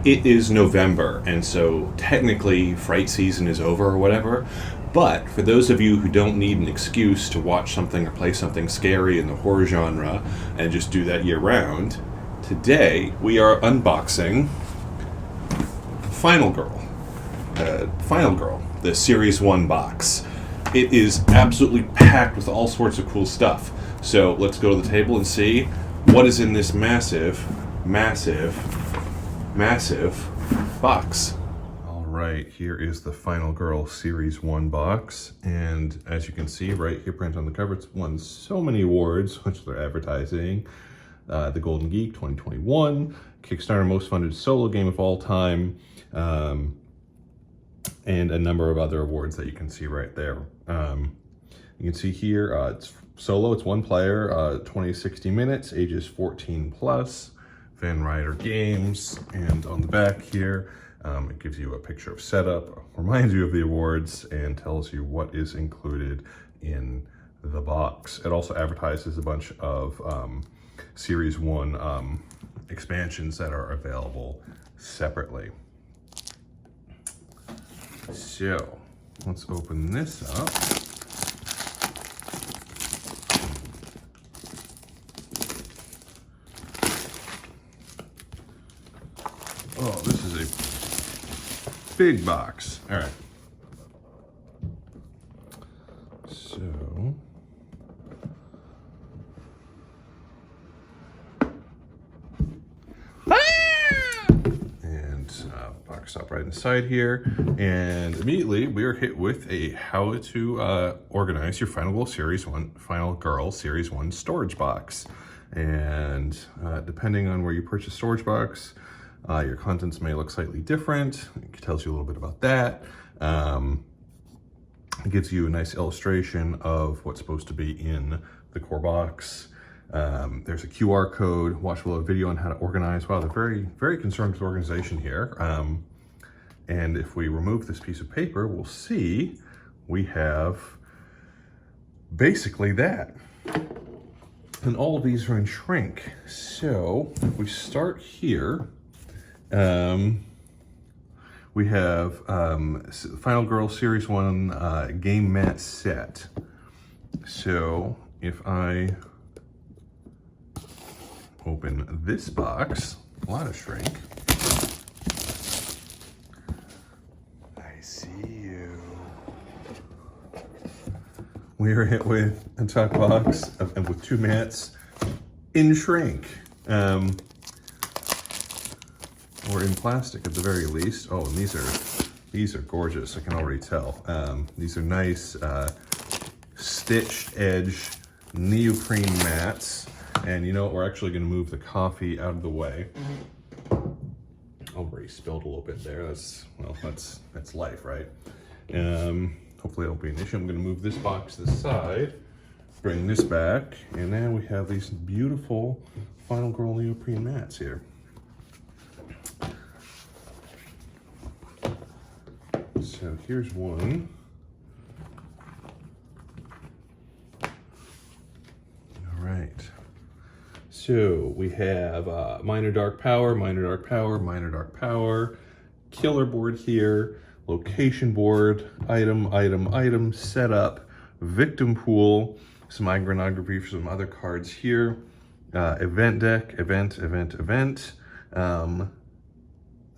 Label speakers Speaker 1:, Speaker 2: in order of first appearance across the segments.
Speaker 1: it is November, and so technically fright season is over or whatever. But for those of you who don't need an excuse to watch something or play something scary in the horror genre and just do that year round, today we are unboxing Final Girl. Final Girl, the Series 1 box. It is absolutely packed with all sorts of cool stuff. So let's go to the table and see what is in this massive box. All right, here is the Final Girl Series 1 box. And as you can see right here, print on the cover, it's won so many awards, which they're advertising. The Golden Geek 2021, Kickstarter Most Funded Solo Game of All Time, and a number of other awards that you can see right there. You can see here, it's solo, it's one player, 20-60 minutes, ages 14 plus, Van Ryder Games, and on the back here, it gives you a picture of setup, reminds you of the awards, and tells you what is included in the box. It also advertises a bunch of Series 1 expansions that are available separately. So, let's open this up. Oh, this is a big box. All right. So, box up right inside here, and immediately we are hit with a how to organize your Final Girl Series 1 storage box. And depending on where you purchase storage box, your contents may look slightly different. It tells you a little bit about that. It gives you a nice illustration of what's supposed to be in the core box. There's a QR code, watch below video on how to organize. Wow, they're very, very concerned with organization here. And if we remove this piece of paper, we'll see we have basically that. And all of these are in shrink. So if we start here, we have Final Girl Series 1 game mat set. So if I open this box, a lot of shrink. I see you. We are hit with a top box with two mats in shrink. Or in plastic at the very least. Oh, and these are gorgeous, I can already tell. These are nice stitched edge neoprene mats. And you know what, we're actually gonna move the coffee out of the way. Already spilled a little bit there. That's life, right? Hopefully it'll be an issue. I'm gonna move this box to the side, bring this back, and now we have these beautiful Final Girl neoprene mats here. So here's one. All right. So we have minor dark power, killer board here, location board, item, setup, victim pool, some iconography for some other cards here, event deck, event.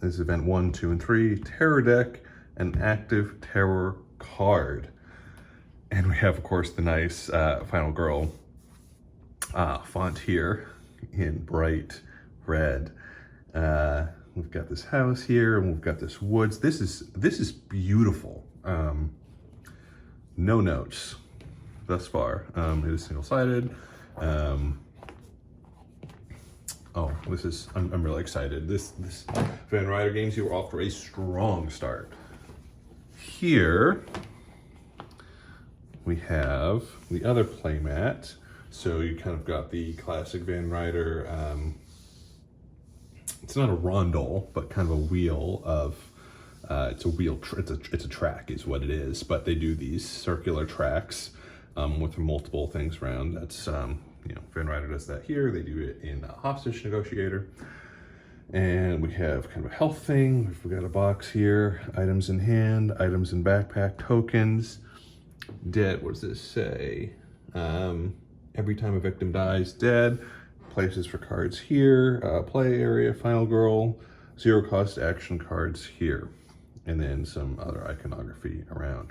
Speaker 1: This is event 1, 2, and 3, terror deck, an active terror card. And we have, of course, the nice Final Girl font here in bright red. We've got this house here, and we've got this woods. This is beautiful. No notes thus far. It is single-sided. Oh, I'm really excited. This Van Ryder Games, you are off to a strong start. Here we have the other playmat. So you kind of got the classic Van Ryder, it's not a rondel, but kind of a wheel of, it's a track is what it is, but they do these circular tracks with multiple things around. That's, Van Ryder does that here. They do it in Hostage Negotiator. And we have kind of a health thing. We've got a box here, items in hand, items in backpack, tokens, dead, what does this say? Every time a victim dies, dead. Places for cards here, play area, final girl, zero cost action cards here. And then some other iconography around.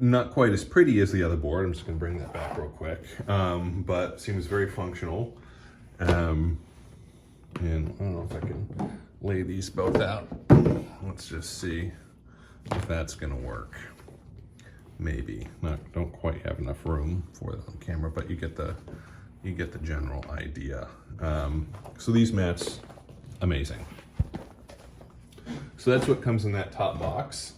Speaker 1: Not quite as pretty as the other board. I'm just gonna bring that back real quick. But seems very functional. And I don't know if I can lay these both out. Let's just see if that's gonna work. Maybe. Don't quite have enough room for it on camera, but you get the general idea. So these mats, amazing. So that's what comes in that top box.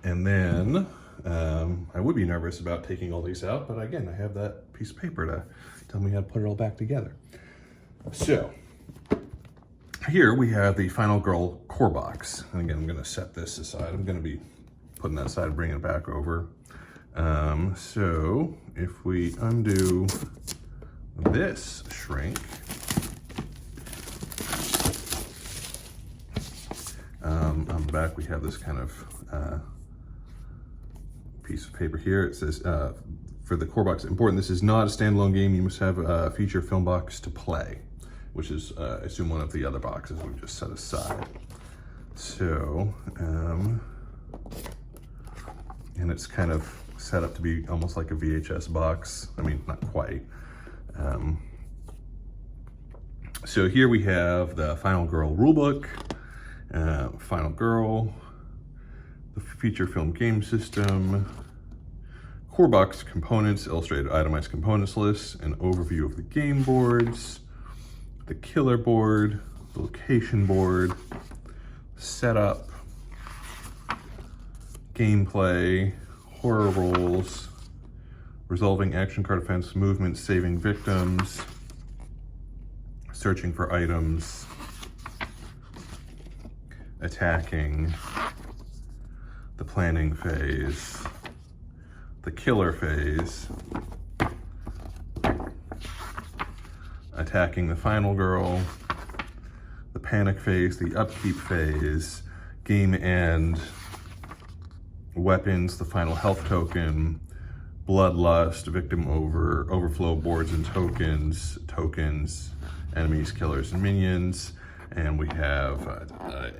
Speaker 1: And then I would be nervous about taking all these out, but again, I have that piece of paper to tell me how to put it all back together. So here we have the Final Girl core box. And again, I'm gonna set this aside. I'm gonna be putting that aside and bringing it back over. So if we undo this shrink, on the back we have this kind of piece of paper here. It says, for the core box, important, this is not a standalone game. You must have a feature film box to play, which is, I assume, one of the other boxes we've just set aside. So, and it's kind of set up to be almost like a VHS box. I mean, not quite. So here we have the Final Girl rulebook, Final Girl, the feature film game system, core box components, illustrated itemized components list, an overview of the game boards, the killer board, the location board, setup, gameplay, horror rolls, resolving action card offense, movement, saving victims, searching for items, attacking, the planning phase, the killer phase, attacking the final girl, the panic phase, the upkeep phase, game end, weapons, the final health token, bloodlust, victim overflow boards and tokens, enemies, killers, and minions. And we have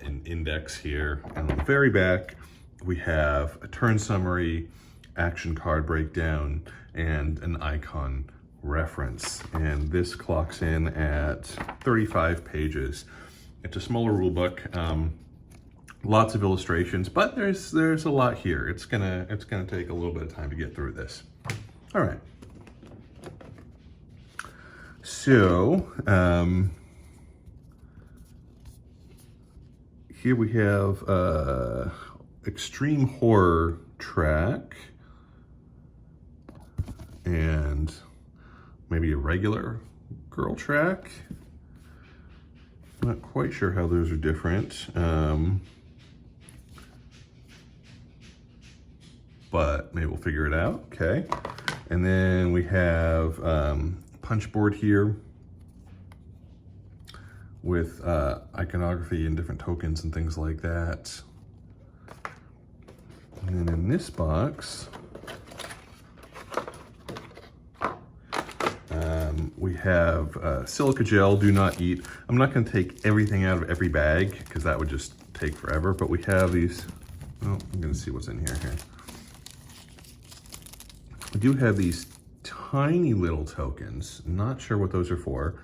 Speaker 1: an index here. And on the very back, we have a turn summary, action card breakdown, and an icon reference. And this clocks in at 35 pages. It's a smaller rule book, lots of illustrations, but there's a lot here. It's gonna take a little bit of time to get through this. All right. So here we have extreme horror track and maybe a regular girl track. Not quite sure how those are different, but maybe we'll figure it out. Okay. And then we have punch board here with iconography and different tokens and things like that. And then in this box, we have silica gel, do not eat. I'm not going to take everything out of every bag because that would just take forever, but we have these. Oh, I'm going to see what's in here. We do have these tiny little tokens. Not sure what those are for.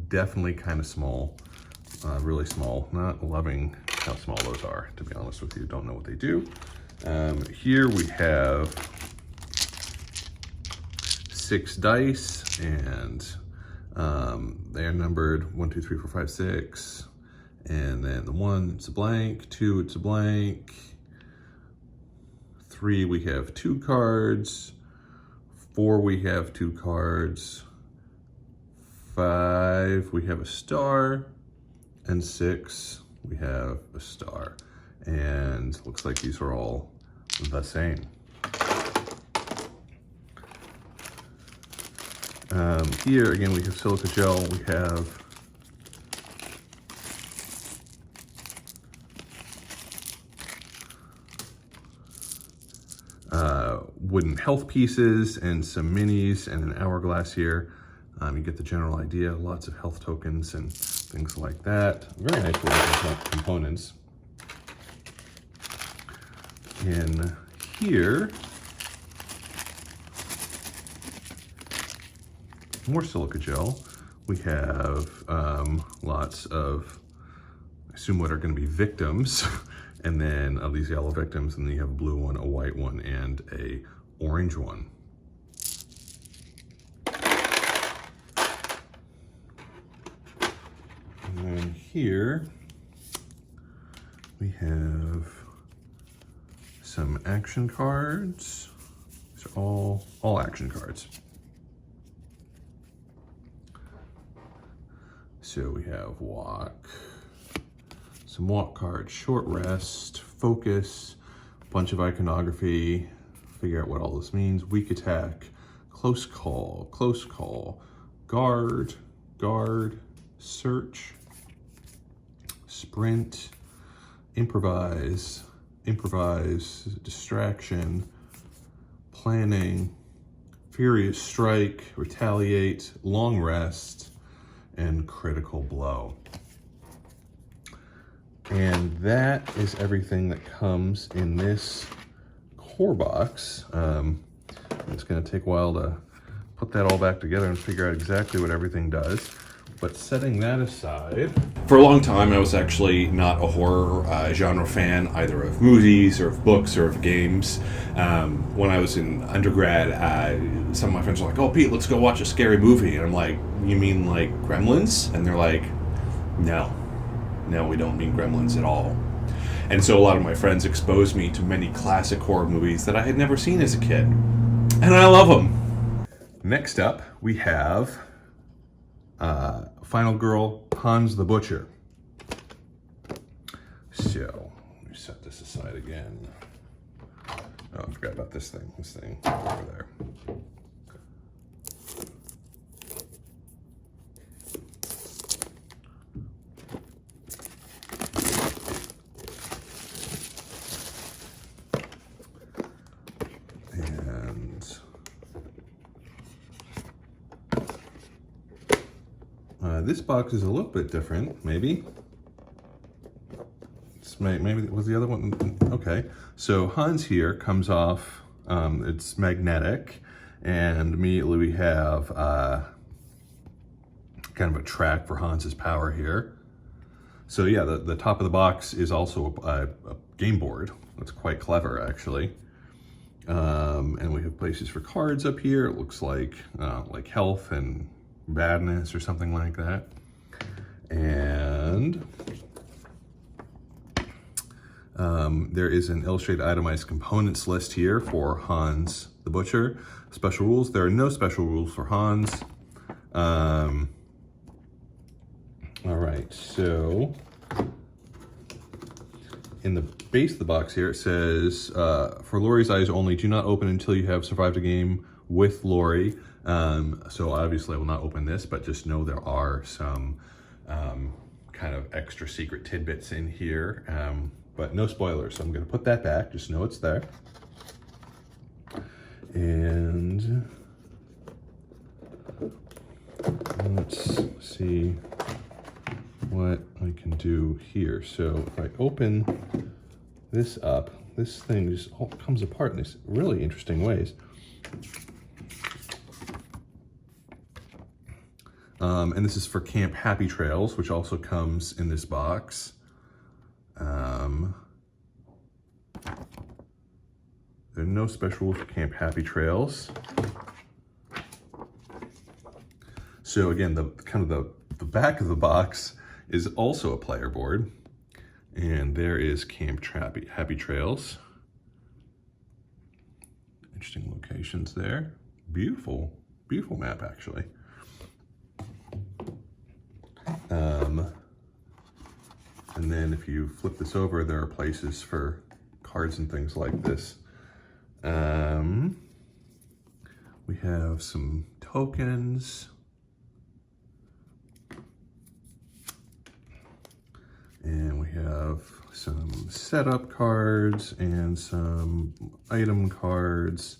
Speaker 1: Definitely kind of small, really small. Not loving how small those are, to be honest with you. Don't know what they do. Here we have 6 dice, and they are numbered 1, 2, 3, 4, 5, 6. And then the 1, it's a blank. 2, it's a blank. 3, we have 2 cards. 4, we have 2 cards. 5, we have a star. And 6, we have a star. And looks like these are all the same. Here, again, we have silica gel. We have wooden health pieces and some minis and an hourglass here. You get the general idea, lots of health tokens and things like that. Very nice looking components. In here, more silica gel. We have lots of, I assume what are going to be victims, and then of these yellow victims, and then you have a blue one, a white one, and a orange one. And then here we have some action cards. These are all action cards. So we have walk, some walk cards, short rest, focus, a bunch of iconography, figure out what all this means, weak attack, close call, guard, search, sprint, improvise, distraction, planning, furious strike, retaliate, long rest, and critical blow. And that is everything that comes in this core box. It's going to take a while to put that all back together and figure out exactly what everything does. But setting that aside,
Speaker 2: for a long time I was actually not a horror genre fan, either of movies or of books or of games. When I was in undergrad, some of my friends were like, "Oh, Pete, let's go watch a scary movie." And I'm like, "You mean like Gremlins?" And they're like, No, we don't mean Gremlins at all. And so a lot of my friends exposed me to many classic horror movies that I had never seen as a kid. And I love them.
Speaker 1: next up we have Final Girl, Hans the Butcher. So, let me set this aside again. Oh, I forgot about this thing over there. This box is a little bit different, maybe. Maybe was the other one? Okay, so Hans here comes off, it's magnetic, and immediately we have kind of a track for Hans's power here. So yeah, the top of the box is also a game board. That's quite clever, actually. And we have places for cards up here. It looks like health and badness or something like that. And there is an illustrated itemized components list here for Hans the Butcher. Special rules, there are no special rules for Hans. All right, so in the base of the box here, it says, for Laurie's eyes only, do not open until you have survived a game with Laurie. So obviously I will not open this, but just know there are some kind of extra secret tidbits in here, but no spoilers. So I'm going to put that back, just know it's there. And let's see what I can do here. So if I open this up, this thing just all comes apart in these really interesting ways. And this is for Camp Happy Trails, which also comes in this box. There are no special rules for Camp Happy Trails. So again, the back of the box is also a player board, and there is Camp Happy Trails. Interesting locations there. Beautiful map, actually. And then if you flip this over, there are places for cards and things like this. We have some tokens. And we have some setup cards and some item cards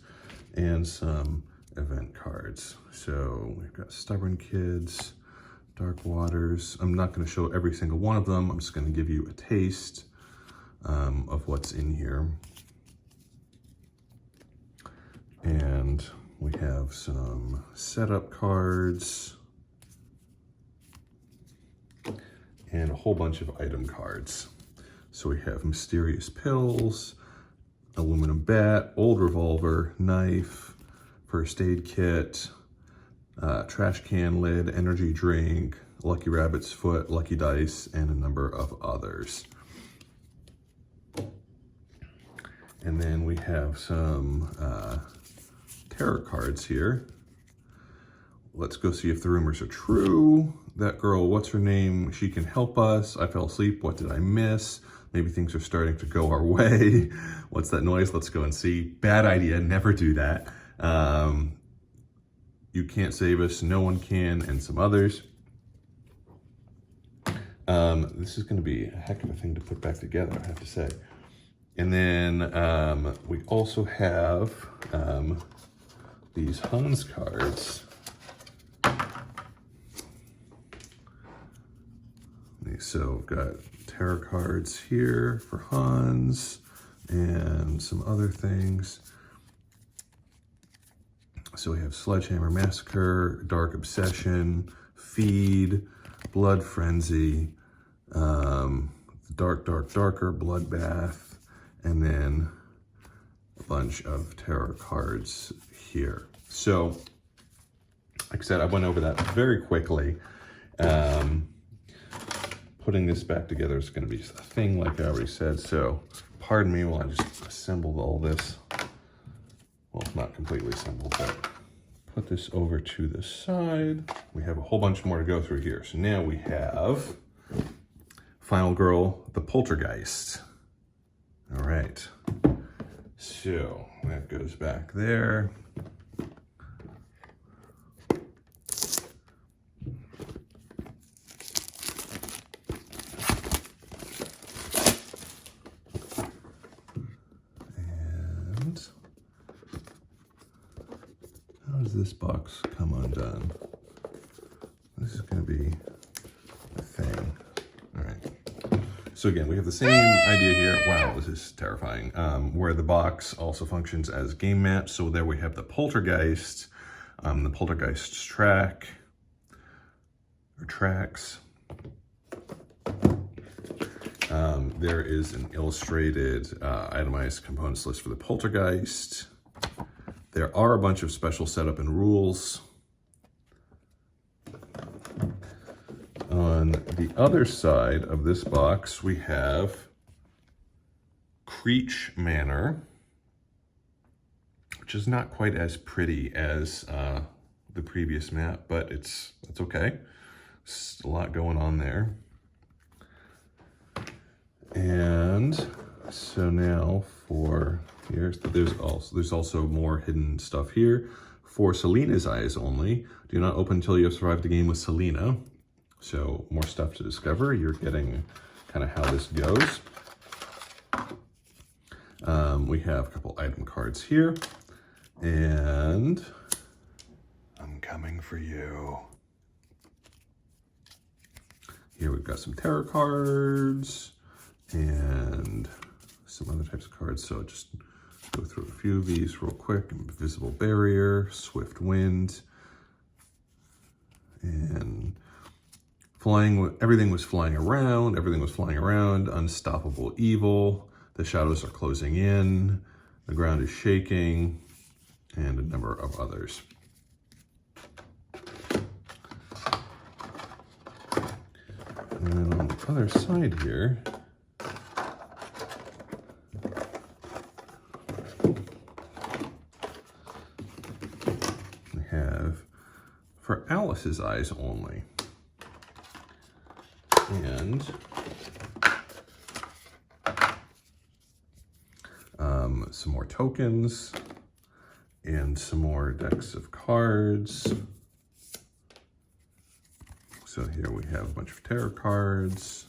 Speaker 1: and some event cards. So we've got Stubborn Kids, Dark Waters. I'm not going to show every single one of them. I'm just going to give you a taste of what's in here. And we have some setup cards and a whole bunch of item cards. So we have Mysterious Pills, Aluminum Bat, Old Revolver, Knife, First Aid Kit, Trash Can Lid, Energy Drink, Lucky Rabbit's Foot, Lucky Dice, and a number of others. And then we have some tarot cards here. Let's go see if the rumors are true. That girl, what's her name? She can help us. I fell asleep. What did I miss? Maybe things are starting to go our way. What's that noise? Let's go and see. Bad idea. Never do that. You Can't Save Us. No One Can. And some others. This is going to be a heck of a thing to put back together, I have to say. And then we also have these Hans cards. So we've got tarot cards here for Hans and some other things. So we have Sledgehammer Massacre, Dark Obsession, Feed, Blood Frenzy, Darker, Bloodbath, and then a bunch of tarot cards here. So, like I said, I went over that very quickly. Putting this back together is going to be a thing, like I already said. So, pardon me while I just assembled all this. Well, not completely assembled, but put this over to the side. We have a whole bunch more to go through here. So now we have Final Girl, the Poltergeist. All right. So that goes back there. How does this box come undone? This is going to be a thing. All right. So again, we have the same idea here. Wow, this is terrifying. Where the box also functions as game maps. So there we have the Poltergeist, the Poltergeist track, or tracks. There is an illustrated itemized components list for the Poltergeist. There are a bunch of special setup and rules. On the other side of this box, we have Creech Manor, which is not quite as pretty as the previous map, but it's okay. There's a lot going on there. And so now for here, there's also more hidden stuff here. For Selena's Eyes only, do not open until you have survived a game with Selena. So more stuff to discover. You're getting kind of how this goes. We have a couple item cards here. And I'm coming for you. Here we've got some tarot cards and some other types of cards. So just go through a few of these real quick. Invisible Barrier, Swift Wind, and everything was flying around. Unstoppable Evil. The shadows are closing in. The ground is shaking. And a number of others. And then on the other side here, we have For Alice's Eyes Only. And some more tokens and some more decks of cards. So here we have a bunch of tarot cards.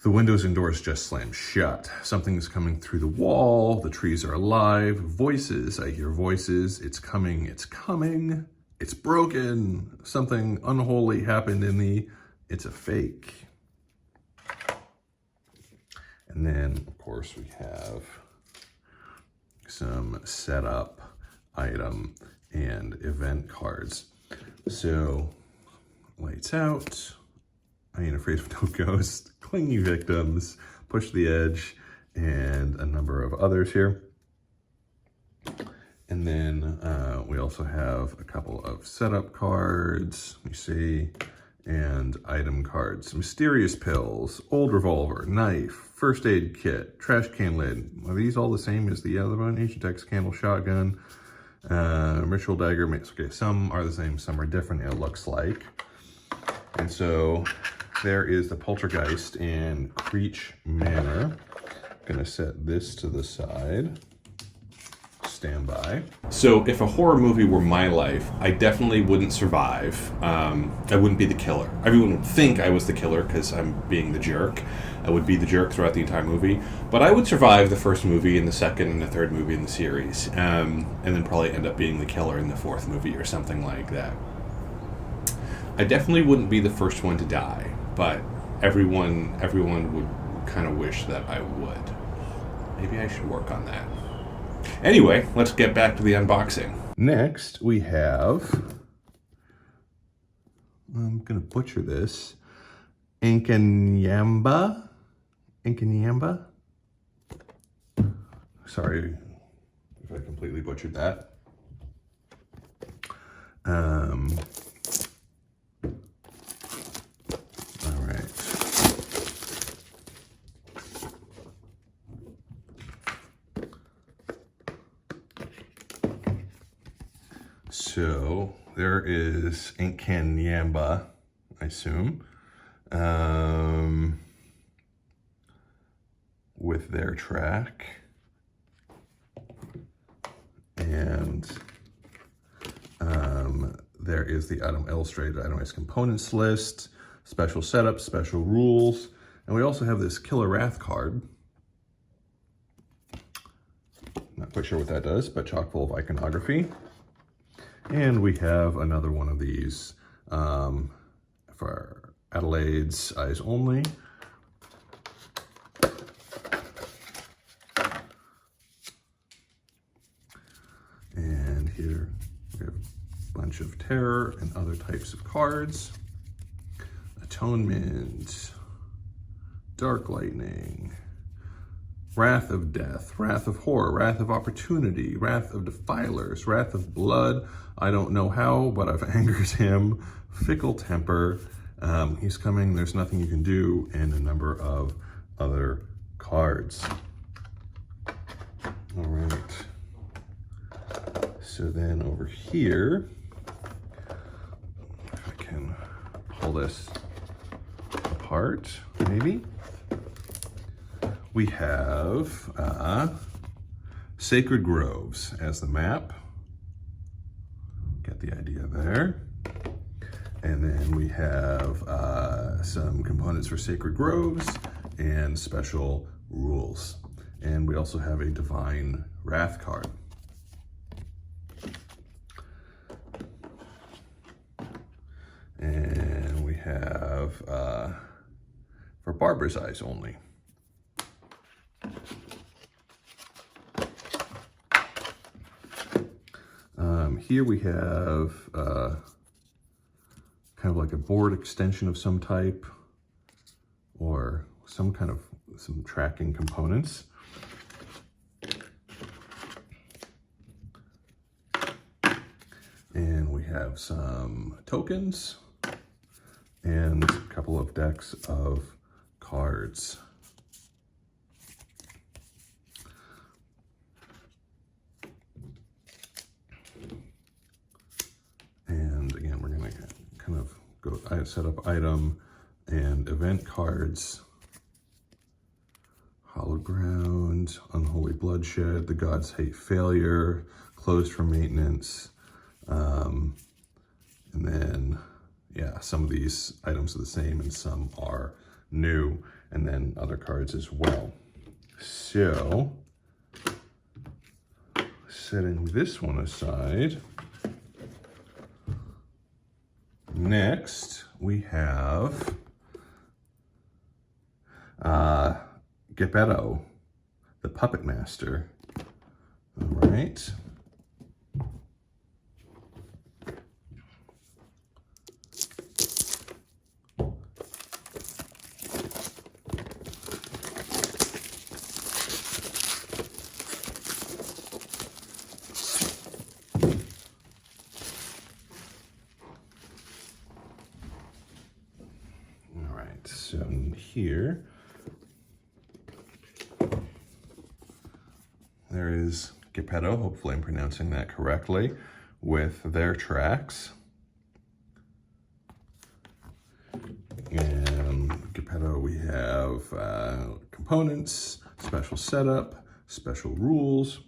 Speaker 1: The windows and doors just slammed shut. Something's coming through the wall. The trees are alive. Voices, I hear voices. It's coming, it's coming. It's broken. Something unholy happened in the, it's a fake. And then, of course, we have some setup, item, and event cards. So, lights out, I ain't afraid of no ghost, clingy victims, push the edge, and a number of others here. And then we also have a couple of setup cards, you see, and item cards. Mysterious pills, old revolver, knife, first aid kit, trash can lid. Are these all the same as the other one? Ancient X candle, shotgun, ritual dagger. Okay, some are the same, some are different, it looks like. And so there is the Poltergeist in Creech Manor. I'm gonna set this to the side. Stand by.
Speaker 2: So if a horror movie were my life, I definitely wouldn't survive. I wouldn't be the killer. Everyone would think I was the killer because I'm being the jerk. I would be the jerk throughout the entire movie. But I would survive the first movie and the second and the third movie in the series. And then probably end up being the killer in the fourth movie or something like that. I definitely wouldn't be the first one to die, but everyone would kind of wish that I would. Maybe I should work on that. Anyway, let's get back to the unboxing.
Speaker 1: Next, we have, I'm going to butcher this, Inkanyamba. Sorry if I completely butchered that. All right. So there is Inkanyamba, I assume, with their track, and there is the item illustrated itemized components list, special setups, special rules, and we also have this Killer Wrath card. Not quite sure what that does, but chock full of iconography. And we have another one of these for Adelaide's Eyes Only. And here we have a bunch of terror and other types of cards. Atonement, Dark Lightning, Wrath of Death, Wrath of Horror, Wrath of Opportunity, Wrath of Defilers, Wrath of Blood, I don't know how, but I've angered him, Fickle Temper, he's coming, there's nothing you can do, and a number of other cards. All right. So then over here, if I can pull this apart, maybe. We have Sacred Groves as the map. Get the idea there. And then we have some components for Sacred Groves and special rules. And we also have a Divine Wrath card. And we have for Barbara's Eyes Only. Here we have kind of like a board extension of some type, or some tracking components. And we have some tokens and a couple of decks of cards. And again, we're going to kind of go set up item and event cards, Hallowed Ground, Unholy Bloodshed, The Gods Hate Failure, Closed for Maintenance, and then, yeah, some of these items are the same and some are new, and then other cards as well. So, setting this one aside, next we have Geppetto, the Puppet Master. All right. All right, so here, there is Geppetto, hopefully I'm pronouncing that correctly, with their tracks. And Geppetto, we have components, special setup, special rules,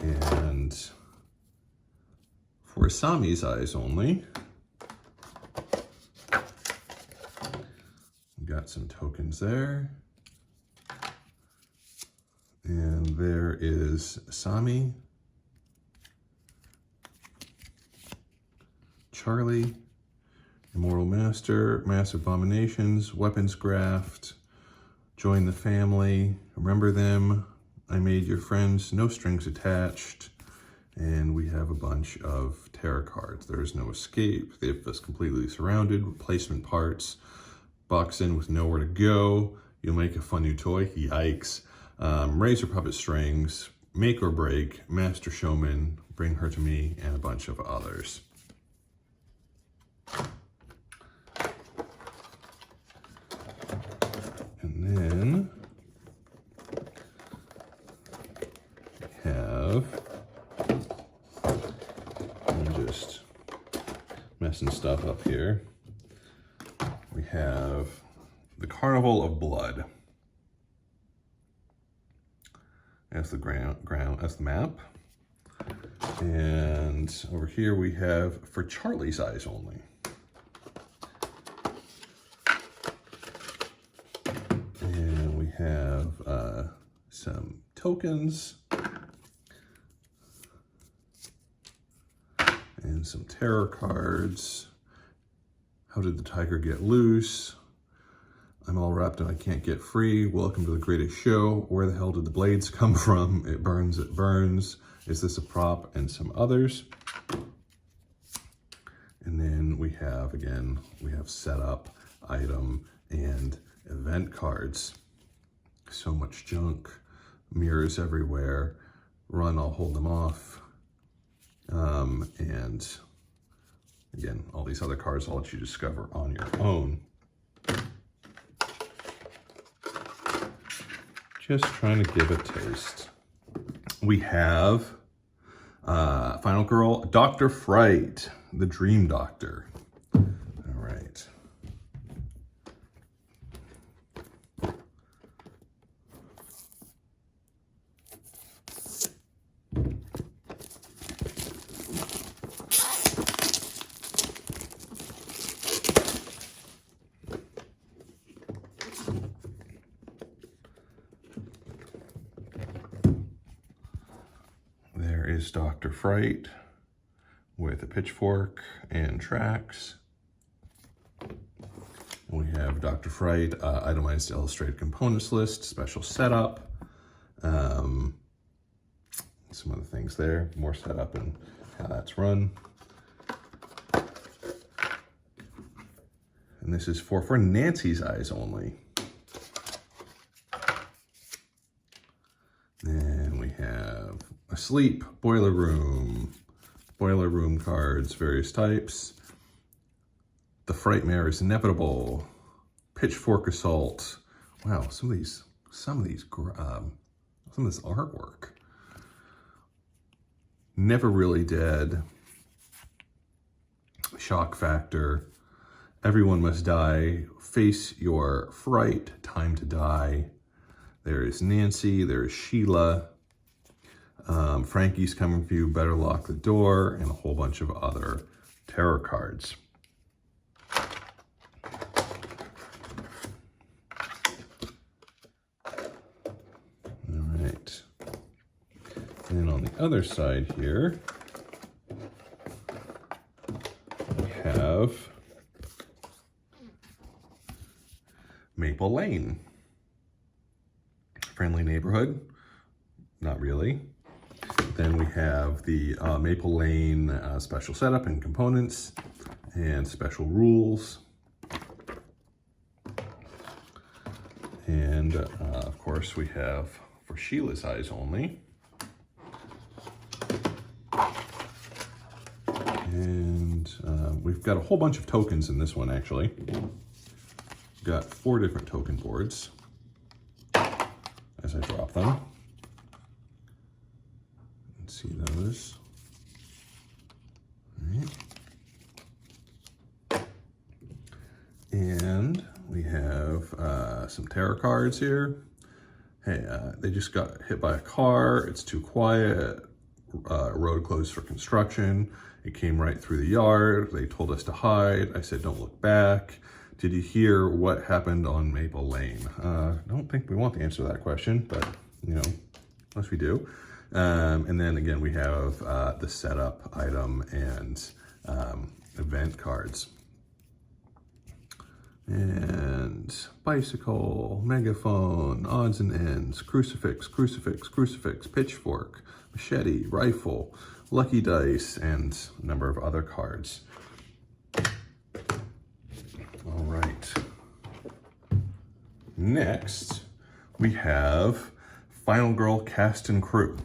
Speaker 1: and for Sami's eyes only, we got some tokens there. And there is Sami, Charlie, Immortal Master, Mass Abominations, Weapons Graft, Join the Family, Remember Them, I Made Your Friends, No Strings Attached, and we have a bunch of tarot cards. There is no escape. They have us completely surrounded, replacement parts, box in with nowhere to go, you'll make a fun new toy, yikes. Razor Puppet Strings, Make or Break, Master Showman, Bring Her to Me, and a bunch of others. And then we have, I'm just messing stuff up here. We have the Carnival of Blood. As the ground as the map. And over here we have For Charlie's Eyes Only. And we have some tokens and some tarot cards. How Did the Tiger Get Loose? I'm all wrapped and I can't get free. Welcome to the greatest show. Where the hell did the blades come from? It burns, it burns. Is this a prop? And some others. And then we have, again, we have setup, item, and event cards. So much junk. Mirrors everywhere. Run, I'll hold them off. And again, all these other cards I'll let you discover on your own. Just trying to give a taste. We have Final Girl, Dr. Fright, the Dream Doctor. All right. Is Dr. Fright with a pitchfork and tracks. We have Dr. Fright, itemized illustrated components list, special setup, some other things there, more setup and how that's run. And this is for Nancy's Eyes Only. And we have Asleep, Boiler Room cards, various types. The Frightmare is Inevitable, Pitchfork Assault. Wow, some of this artwork. Never Really Dead, Shock Factor, Everyone Must Die, Face Your Fright, Time to Die. There is Nancy, there is Sheila, Frankie's Coming For You, Better Lock the Door, and a whole bunch of other tarot cards. All right. And on the other side here, we have Maple Lane. Friendly neighborhood, not really. Then we have the Maple Lane special setup and components and special rules. And of course we have For Sheila's Eyes Only. And we've got a whole bunch of tokens in this one actually. We've got 4 different token boards. As I drop them. Let's see those. All right. And we have some tarot cards here. Hey, they just got hit by a car. It's too quiet. Road closed for construction. It came right through the yard. They told us to hide. I said, don't look back. Did you hear what happened on Maple Lane? I don't think we want to answer that question, but you know, unless we do. And then again, we have the setup item and event cards. And bicycle, megaphone, odds and ends, crucifix, crucifix, crucifix, pitchfork, machete, rifle, lucky dice, and a number of other cards. All right. Next, we have Final Girl cast and crew.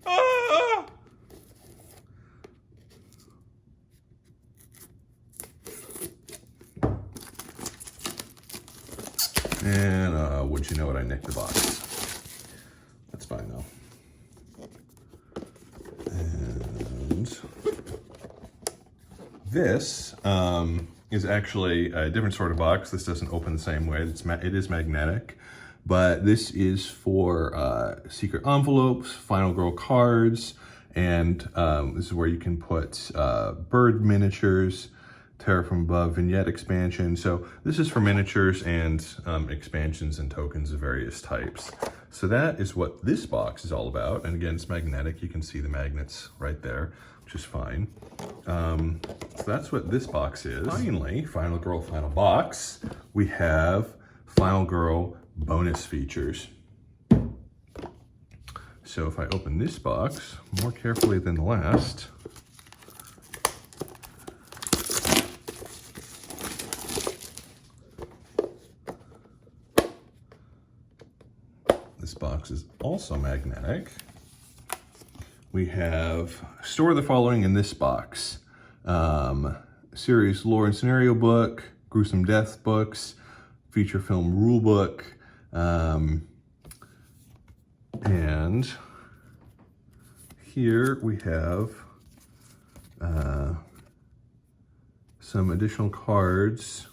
Speaker 1: Ah! And would you know it, I nicked the box. That's fine though. And this is actually a different sort of box. This doesn't open the same way. It is magnetic, but this is for secret envelopes, Final Girl cards, and this is where you can put bird miniatures, Terra from Above, vignette expansion. So this is for miniatures and expansions and tokens of various types. So that is what this box is all about. And again, it's magnetic. You can see the magnets right there, which is fine. So that's what this box is. Finally, Final Girl Final Box, we have Final Girl bonus features. So if I open this box more carefully than the last, this box is also magnetic. We have store the following in this box. Series lore and scenario book, gruesome death books, feature film rule book, and here we have some additional cards.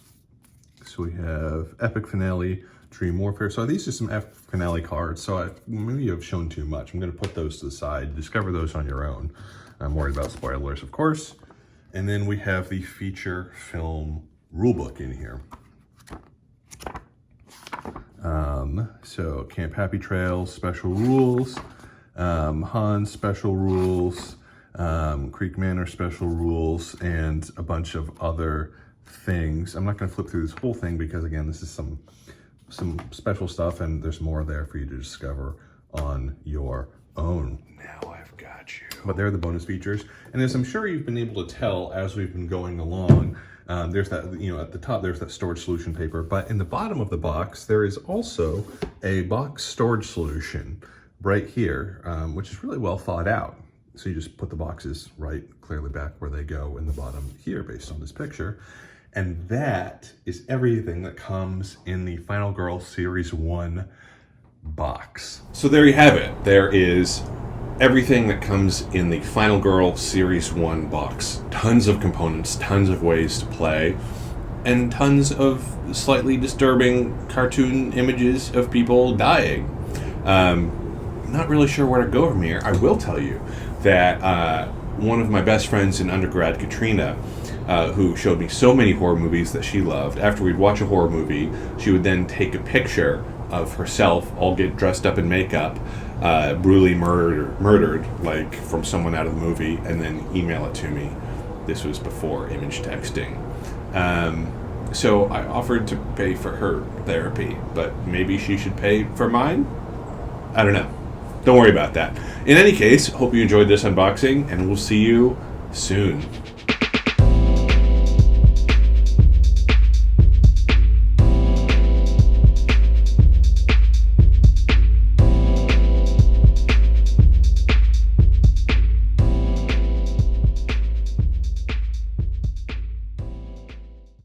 Speaker 1: So we have Epic Finale, Dream Warfare. So these are some Epic Finale cards. So maybe I've shown too much. I'm going to put those to the side. Discover those on your own. I'm worried about spoilers, of course. And then we have the feature film rulebook in here. So Camp Happy Trail special rules, Hans special rules, Creek Manor special rules, and a bunch of other things. I'm not going to flip through this whole thing because again, this is some special stuff and there's more there for you to discover on your own.
Speaker 2: Now I've got you.
Speaker 1: But they're the bonus features. And as I'm sure you've been able to tell as we've been going along, there's that, you know, at the top, there's that storage solution paper, but in the bottom of the box, there is also a box storage solution right here, which is really well thought out. So you just put the boxes right clearly back where they go in the bottom here based on this picture. And that is everything that comes in the Final Girl Series 1 box.
Speaker 2: So there you have it. There is everything that comes in the Final Girl Series 1 box. Tons of components, tons of ways to play, and tons of slightly disturbing cartoon images of people dying. Not really sure where to go from here. I will tell you that one of my best friends in undergrad, Katrina, who showed me so many horror movies that she loved, after we'd watch a horror movie, she would then take a picture of herself, all get dressed up in makeup, brutally murdered, like from someone out of the movie, and then email it to me. This was before image texting. So I offered to pay for her therapy, but maybe she should pay for mine? I don't know. Don't worry about that. In any case, hope you enjoyed this unboxing, and we'll see you soon.